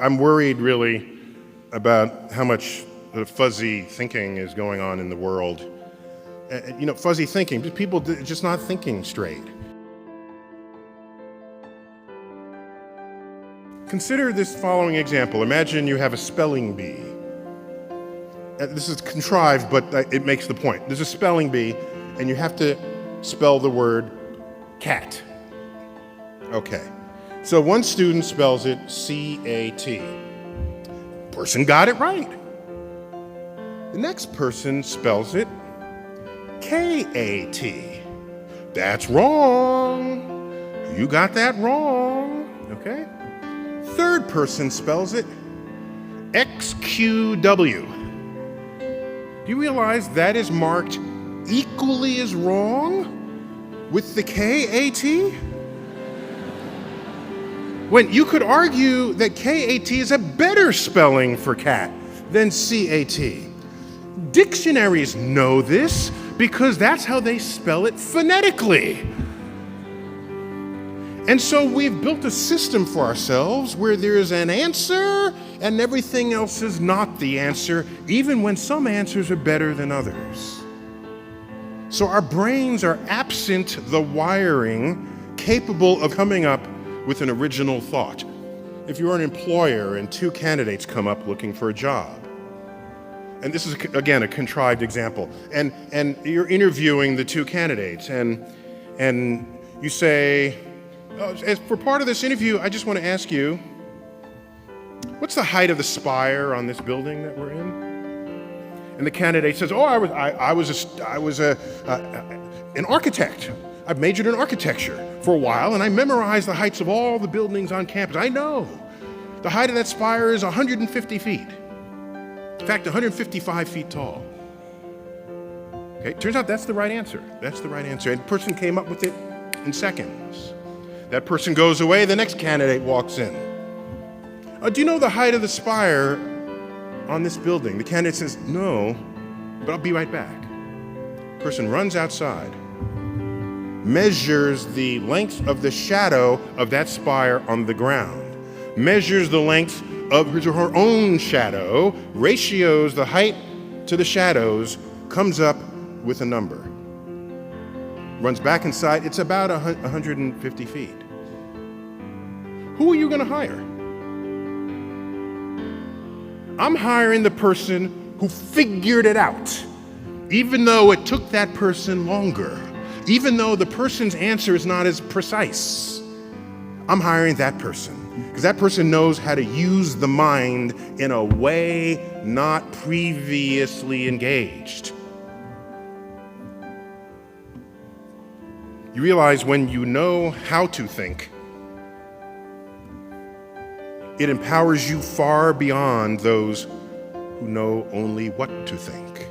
I'm worried really about how much fuzzy thinking is going on in the world. Fuzzy thinking, people just not thinking straight. Consider this following example. Imagine you have a spelling bee. This is contrived, but it makes the point. There's a spelling bee, and you have to spell the word cat. Okay. So one student spells it C-A-T. Person got it right. The next person spells it K-A-T. That's wrong. You got that wrong. Okay. Third person spells it X-Q-W. Do you realize that is marked equally as wrong with the K-A-T? When you could argue that K-A-T is a better spelling for cat than C-A-T. Dictionaries know this because that's how they spell it phonetically. And so we've built a system for ourselves where there's an answer and everything else is not the answer, even when some answers are better than others. So our brains are absent the wiring capable of coming up with an original thought. If you're an employer and two candidates come up looking for a job, and this is, again, a contrived example, and you're interviewing the two candidates, and you say, as for part of this interview, I just want to ask you, what's the height of the spire on this building that we're in? And the candidate says, oh, I was an architect. I've majored in architecture for a while, and I memorized the heights of all the buildings on campus. I know. The height of that spire is 150 feet. In fact, 155 feet tall. Okay, turns out that's the right answer. That's the right answer. And the person came up with it in seconds. That person goes away, the next candidate walks in. Do you know the height of the spire on this building? The candidate says, no, but I'll be right back. Person runs outside, measures the length of the shadow of that spire on the ground, measures the length of his or her own shadow, ratios the height to the shadows, comes up with a number. Runs back inside, it's about 150 feet. Who are you going to hire? I'm hiring the person who figured it out, even though it took that person longer. Even though the person's answer is not as precise, I'm hiring that person because that person knows how to use the mind in a way not previously engaged. You realize when you know how to think, it empowers you far beyond those who know only what to think.